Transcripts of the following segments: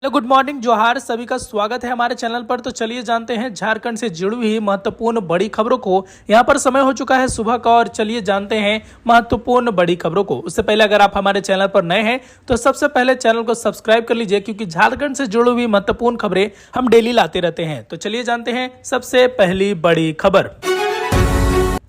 Hello, good morning, जोहार। सभी का स्वागत है हमारे चैनल पर। तो चलिए जानते हैं झारखंड से जुड़ी हुई महत्वपूर्ण बड़ी खबरों को। यहाँ पर समय हो चुका है सुबह का और चलिए जानते हैं महत्वपूर्ण बड़ी खबरों को। उससे पहले अगर आप हमारे चैनल पर नए हैं तो सबसे पहले चैनल को सब्सक्राइब कर लीजिए, क्योंकि झारखंड से जुड़ी हुई महत्वपूर्ण खबरें हम डेली लाते रहते हैं। तो चलिए जानते हैं सबसे पहली बड़ी खबर।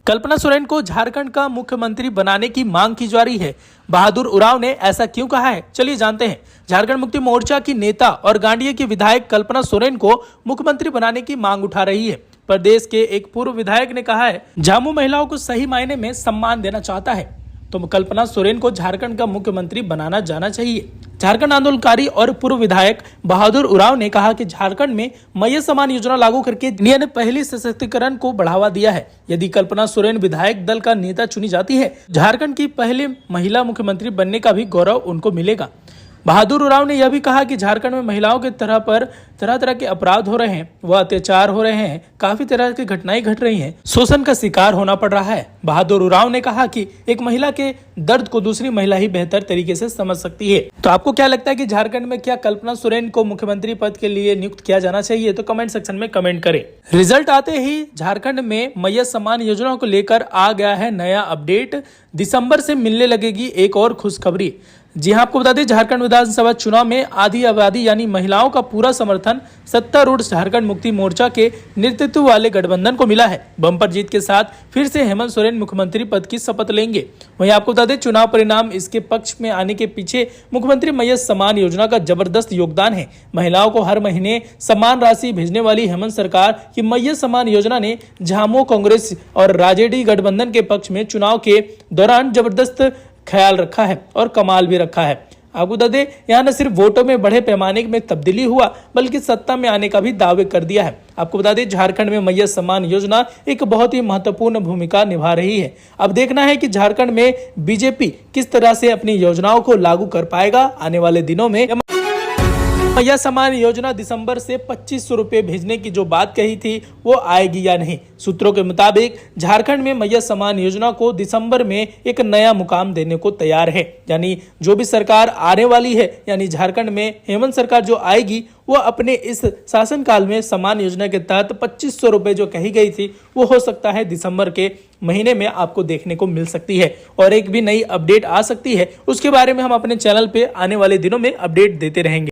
कल्पना सोरेन को झारखंड का मुख्यमंत्री बनाने की मांग की जा रही है। बहादुर उरांव ने ऐसा क्यों कहा है, चलिए जानते हैं। झारखंड मुक्ति मोर्चा की नेता और गांडिया की विधायक कल्पना सोरेन को मुख्यमंत्री बनाने की मांग उठा रही है। प्रदेश के एक पूर्व विधायक ने कहा है, झामू महिलाओं को सही मायने में सम्मान देना चाहता है, तो कल्पना सोरेन को झारखंड का मुख्यमंत्री बनाना जाना चाहिए। झारखंड आंदोलनकारी और पूर्व विधायक बहादुर उरांव ने कहा कि झारखंड में मैया समान योजना लागू करके इंडिया ने पहली सशक्तिकरण को बढ़ावा दिया है। यदि कल्पना सोरेन विधायक दल का नेता चुनी जाती है, झारखंड की पहली महिला मुख्यमंत्री बनने का भी गौरव उनको मिलेगा। बहादुर उरांव ने यह भी कहा कि झारखंड में महिलाओं के तरह तरह के अपराध हो रहे हैं, वह अत्याचार हो रहे हैं, काफी तरह की घटनाएं घट रही हैं, शोषण का शिकार होना पड़ रहा है। बहादुर उरांव ने कहा कि एक महिला के दर्द को दूसरी महिला ही बेहतर तरीके से समझ सकती है। तो आपको क्या लगता है कि झारखंड में क्या कल्पना सोरेन को मुख्यमंत्री पद के लिए नियुक्त किया जाना चाहिए? तो कमेंट सेक्शन में कमेंट करें। रिजल्ट आते ही झारखंड में मैया सम्मान योजना को लेकर आ गया है नया अपडेट। दिसंबर से मिलने लगेगी एक और खुशखबरी। जी हां, आपको बता दें, झारखंड विधानसभा चुनाव में आधी आबादी यानी महिलाओं का पूरा समर्थन सत्तारूढ़ झारखंड मुक्ति मोर्चा के नेतृत्व वाले गठबंधन को मिला है। बम्पर जीत के साथ फिर से हेमंत सोरेन मुख्यमंत्री पद की शपथ लेंगे। वहीं आपको बता दें, चुनाव परिणाम इसके पक्ष में आने के पीछे मुख्यमंत्री मैया सम्मान योजना का जबरदस्त योगदान है। महिलाओं को हर महीने सम्मान राशि भेजने वाली हेमंत सरकार की मैया सम्मान योजना ने झामू कांग्रेस और राजेडी गठबंधन के पक्ष में चुनाव के दौरान जबरदस्त ख्याल रखा है और कमाल भी रखा है। आपको बता दें, यहाँ न सिर्फ वोटों में बड़े पैमाने में तब्दीली हुआ, बल्कि सत्ता में आने का भी दावे कर दिया है। आपको बता दें, झारखंड में मैया सम्मान योजना एक बहुत ही महत्वपूर्ण भूमिका निभा रही है। अब देखना है कि झारखंड में बीजेपी किस तरह से अपनी योजनाओं को लागू कर पाएगा आने वाले दिनों में। मैया सम्मान योजना दिसंबर से 2500 रुपए भेजने की जो बात कही थी, वो आएगी या नहीं? सूत्रों के मुताबिक झारखंड में मैया सम्मान योजना को दिसंबर में एक नया मुकाम देने को तैयार है। यानी जो भी सरकार आने वाली है, यानी झारखंड में हेमंत सरकार जो आएगी, वो अपने इस शासनकाल में सम्मान योजना के तहत 2500 रुपए जो कही गई थी, वो हो सकता है दिसंबर के महीने में आपको देखने को मिल सकती है। और एक भी नई अपडेट आ सकती है, उसके बारे में हम अपने चैनल पे आने वाले दिनों में अपडेट देते रहेंगे।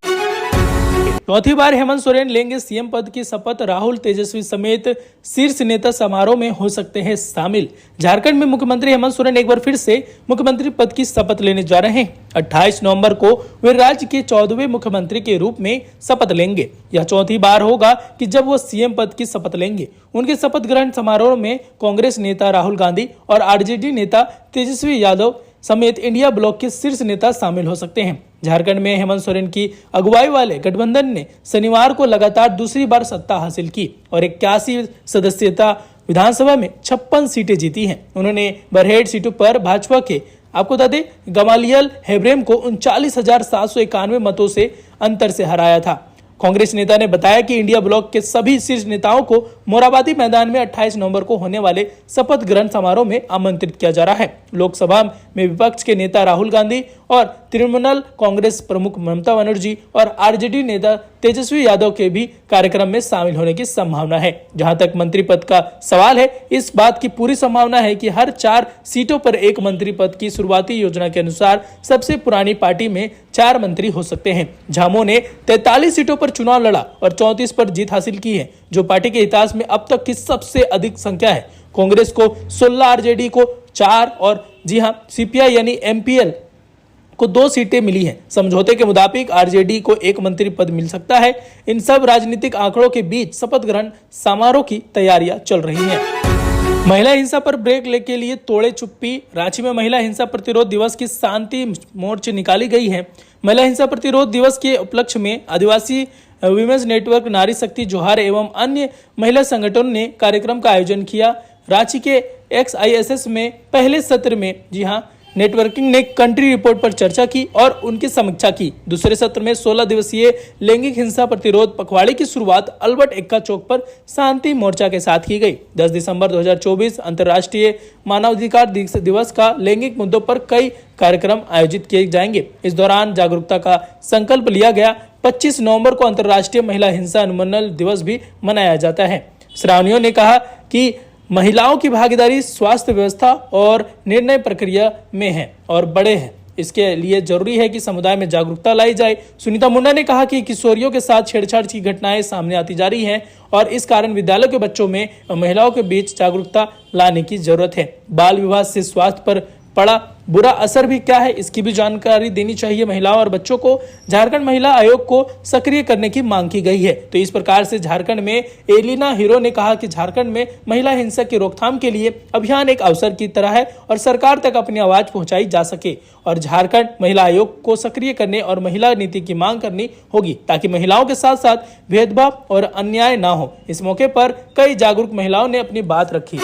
चौथी बार हेमंत सोरेन लेंगे सीएम पद की शपथ। राहुल, तेजस्वी समेत शीर्ष नेता समारोह में हो सकते हैं शामिल। झारखंड में मुख्यमंत्री हेमंत सोरेन एक बार फिर से मुख्यमंत्री पद की शपथ लेने जा रहे हैं। 28 नवंबर को वे राज्य के 14वें मुख्यमंत्री के रूप में शपथ लेंगे। यह चौथी बार होगा कि जब वो सीएम पद की शपथ लेंगे। उनके शपथ ग्रहण समारोह में कांग्रेस नेता राहुल गांधी और आरजेडी नेता तेजस्वी यादव समेत इंडिया ब्लॉक के शीर्ष नेता शामिल हो सकते हैं। झारखंड में हेमंत सोरेन की अगुवाई वाले गठबंधन ने शनिवार को लगातार दूसरी बार सत्ता हासिल की और 81 सदस्यता विधानसभा में 56 सीटें जीती हैं। उन्होंने बरहेट सीटों पर भाजपा के, आपको बता दें, गमालियल हेब्रेम को 39,791 मतों से अंतर से हराया था। कांग्रेस नेता ने बताया कि इंडिया ब्लॉक के सभी शीर्ष नेताओं को मोराबादी मैदान में 28 नवंबर को होने वाले शपथ ग्रहण समारोह में आमंत्रित किया जा रहा है। लोकसभा में विपक्ष के नेता राहुल गांधी और तृणमूल कांग्रेस प्रमुख ममता बनर्जी और आरजेडी नेता तेजस्वी यादव के भी कार्यक्रम में शामिल होने की संभावना है। जहां तक मंत्री पद का सवाल है, इस बात की पूरी संभावना है कि हर 4 सीटों पर एक मंत्री पद की शुरुआती योजना के अनुसार सबसे पुरानी पार्टी में 4 मंत्री हो सकते हैं। झामू ने 43 सीटों पर चुनाव लड़ा और 34 पर जीत हासिल की है, जो पार्टी के इतिहास में अब तक की सबसे अधिक संख्या है। कांग्रेस को 16, आरजेडी को 4 और जी हां, सीपीआई यानी एमपीएल को 2 सीटें मिली हैं। समझौते के मुताबिक आरजेडी को 1 मंत्री पद मिल सकता है। इन सब राजनीतिक आंकड़ों के बीच शपथ ग्रहण समारोह की तैयारियां चल रही हैं। महिला हिंसा पर ब्रेक लेके लिए तोड़े चुप्पी। रांची में महिला हिंसा प्रतिरोध दिवस की शांति मोर्च निकाली गई है। महिला हिंसा प्रतिरोध दिवस के उपलक्ष्य में आदिवासी विमेंस नेटवर्क, नारी शक्ति, जोहार एवं अन्य महिला संगठनों ने कार्यक्रम का आयोजन किया। रांची के XISS में पहले सत्र में जी हाँ नेटवर्किंग ने कंट्री रिपोर्ट पर चर्चा की और उनकी समीक्षा की। दूसरे सत्र में 16 दिवसीय लैंगिक हिंसा प्रतिरोध पखवाड़े की शुरुआत अल्बर्ट एक्का चौक पर शांति मोर्चा के साथ की गई। 10 दिसंबर 2024 अंतर्राष्ट्रीय मानवाधिकार दिवस का लैंगिक मुद्दों पर कई कार्यक्रम आयोजित किए जाएंगे। इस दौरान जागरूकता का संकल्प लिया गया। 25 नवंबर को अंतर्राष्ट्रीय महिला हिंसा उन्मूलन दिवस भी मनाया जाता है। श्रावणियों ने कहा कि महिलाओं की भागीदारी स्वास्थ्य व्यवस्था और निर्णय प्रक्रिया में है और बड़े हैं। इसके लिए जरूरी है कि समुदाय में जागरूकता लाई जाए। सुनीता मुंडा ने कहा कि किशोरियों के साथ छेड़छाड़ की घटनाएं सामने आती जा रही हैं और इस कारण विद्यालयों के बच्चों में और महिलाओं के बीच जागरूकता लाने की जरूरत है। बाल विवाह से स्वास्थ्य पर पड़ा बुरा असर भी क्या है, इसकी भी जानकारी देनी चाहिए महिलाओं और बच्चों को। झारखंड महिला आयोग को सक्रिय करने की मांग की गई है। तो इस प्रकार से झारखंड में एलिना हीरो ने कहा कि झारखंड में महिला हिंसा की रोकथाम के लिए अभियान एक अवसर की तरह है और सरकार तक अपनी आवाज पहुंचाई जा सके और झारखंड महिला आयोग को सक्रिय करने और महिला नीति की मांग करनी होगी ताकि महिलाओं के साथ साथ भेदभाव और अन्याय ना हो। इस मौके पर कई जागरूक महिलाओं ने अपनी बात रखी।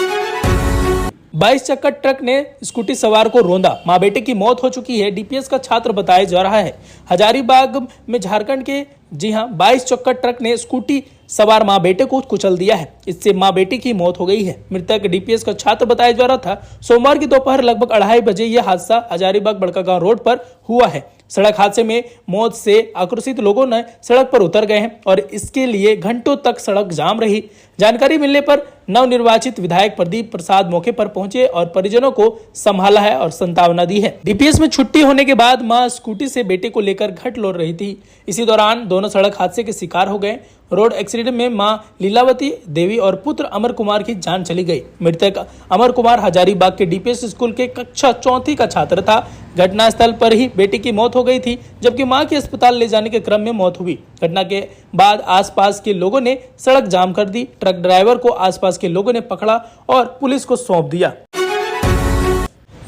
22 चक्का ट्रक ने स्कूटी सवार को रौंदा, मां बेटे की मौत हो चुकी है। डीपीएस का छात्र बताया जा रहा है। हजारीबाग में झारखंड के 22 चक्का ट्रक ने स्कूटी सवार मां बेटे को कुचल दिया है। इससे मां बेटी की मौत हो गई है। मृतक डीपीएस का छात्र बताया जा रहा था। सोमवार की दोपहर लगभग 2:30 बजे यह हादसा हजारीबाग बड़कागांव रोड पर हुआ है। सड़क हादसे में मौत से आक्रोशित लोगों ने सड़क पर उतर गए हैं और इसके लिए घंटों तक सड़क जाम रही। जानकारी मिलने पर नवनिर्वाचित विधायक प्रदीप प्रसाद मौके पर पहुंचे और परिजनों को संभाला है और सांत्वना दी है। डीपीएस में छुट्टी होने के बाद मां स्कूटी से बेटे को लेकर घर लौट रही थी। इसी दौरान दोनों सड़क हादसे के शिकार हो गए। रोड एक्सीडेंट में मां लीलावती देवी और पुत्र अमर कुमार की जान चली गई। मृतक अमर कुमार हजारीबाग के डीपीएस स्कूल के कक्षा 4वीं का छात्र था। घटनास्थल पर ही बेटी की मौत हो गई थी जबकि मां की अस्पताल ले जाने के क्रम में मौत हुई। घटना के बाद आसपास के लोगों ने सड़क जाम कर दी। ट्रक ड्राइवर को आसपास के लोगों ने पकड़ा और पुलिस को सौंप दिया।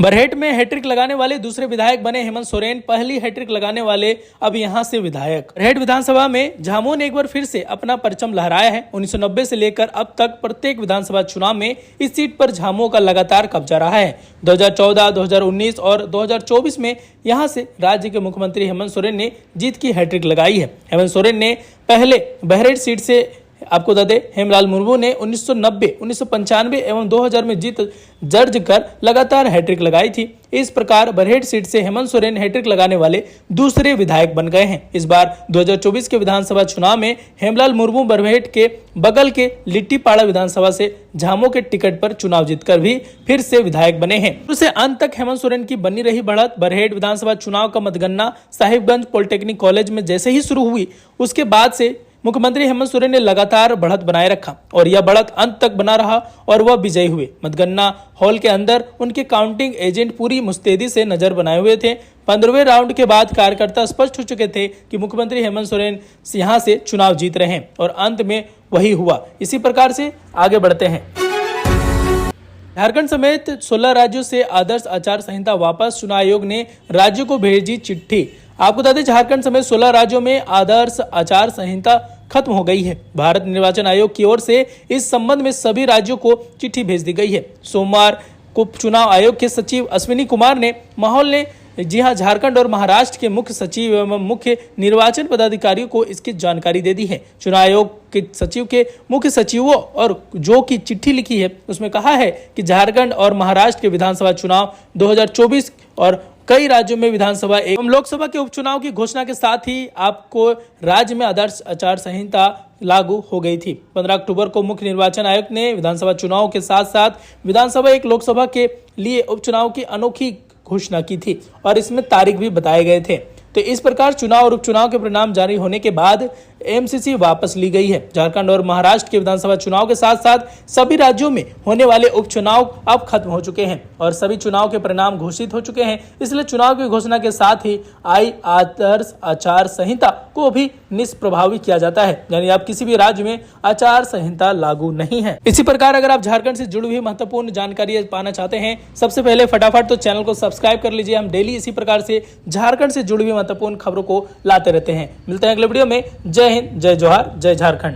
बरहेट में हैट्रिक लगाने वाले दूसरे विधायक बने हेमंत सोरेन। पहली हैट्रिक लगाने वाले अब यहां से विधायक। बरहेट विधानसभा में झामुमो ने एक बार फिर से अपना परचम लहराया है। 1990 से लेकर अब तक प्रत्येक विधानसभा चुनाव में इस सीट पर झामुमो का लगातार कब्जा रहा है। 2014, 2019 और 2024 में यहां से राज्य के मुख्यमंत्री हेमंत सोरेन ने जीत की हैट्रिक लगाई है। हेमंत सोरेन ने पहले बरहेट सीट से आपको बता दें हेमलाल मुर्मू ने 1990, 1995 एवं 2000 में जीत दर्ज कर लगातार हैट्रिक लगाई थी। इस प्रकार बरहेट सीट से हेमंत सोरेन हैट्रिक लगाने वाले दूसरे विधायक बन गए हैं। इस बार 2024 के विधानसभा चुनाव में हेमलाल मुर्मू बरहेट के बगल के लिट्टीपाड़ा विधानसभा से झामुमो के टिकट पर चुनाव जीतकर भी फिर से विधायक बने हैं। उससे अंत तक हेमंत सोरेन की बनी रही बढ़त। बरहेट विधानसभा चुनाव का मतगणना साहिबगंज पॉलिटेक्निक कॉलेज में जैसे ही शुरू हुई उसके बाद से मुख्यमंत्री हेमंत सोरेन ने लगातार बढ़त बनाए रखा और यह बढ़त अंत तक बना रहा और वह विजयी हुए। मतगणना हॉल के अंदर उनके काउंटिंग एजेंट पूरी मुस्तैदी से नजर बनाए हुए थे। 15वें राउंड के बाद कार्यकर्ता स्पष्ट हो चुके थे कि मुख्यमंत्री हेमंत सोरेन यहां से चुनाव जीत रहे हैं और अंत में वही हुआ। इसी प्रकार से आगे बढ़ते हैं। झारखंड समेत 16 राज्यों से आदर्श आचार संहिता वापस। चुनाव आयोग ने राज्यों को भेजी चिट्ठी। आपको बता दें झारखंड समेत 16 राज्यों में आदर्श आचार संहिता खत्म हो गई है। भारत निर्वाचन आयोग की ओर से इस संबंध में सभी राज्यों को चिट्ठी भेज दी गई है। सोमवार को चुनाव आयोग के सचिव अश्विनी कुमार ने माहौल ने झारखंड और महाराष्ट्र के मुख्य सचिव एवं मुख्य निर्वाचन पदाधिकारियों को इसकी जानकारी दे दी है। चुनाव आयोग के सचिव के मुख्य सचिवों और जो की चिट्ठी लिखी है उसमें कहा है कि झारखंड और महाराष्ट्र के विधानसभा चुनाव 2024 और कई राज्यों में विधानसभा एवं लोकसभा के उपचुनाव की घोषणा के साथ ही आपको राज्य में आदर्श आचार संहिता लागू हो गई थी। 15 अक्टूबर को मुख्य निर्वाचन आयोग ने विधानसभा चुनाव के साथ साथ विधानसभा एक लोकसभा के लिए उपचुनाव की अनोखी घोषणा की थी और इसमें तारीख भी बताए गए थे। तो इस प्रकार चुनाव और उपचुनाव के परिणाम जारी होने के बाद एमसीसी वापस ली गई है। झारखंड और महाराष्ट्र के विधानसभा चुनाव के साथ साथ सभी राज्यों में होने वाले उपचुनाव अब खत्म हो चुके हैं और सभी चुनाव के परिणाम घोषित हो चुके हैं। इसलिए चुनाव की घोषणा के साथ ही आदर्श आचार संहिता को भी निष्प्रभावी किया जाता है, यानी आप किसी भी राज्य में आचार संहिता लागू नहीं है। इसी प्रकार अगर आप झारखंड से जुड़ी हुई महत्वपूर्ण जानकारी पाना चाहते हैं सबसे पहले फटाफट तो चैनल को सब्सक्राइब कर लीजिए। हम डेली इसी प्रकार से झारखंड से जुड़ी हुई महत्वपूर्ण खबरों को लाते रहते हैं। मिलते हैं अगले वीडियो में। जय हिंद, जय जोहार, जय झारखंड।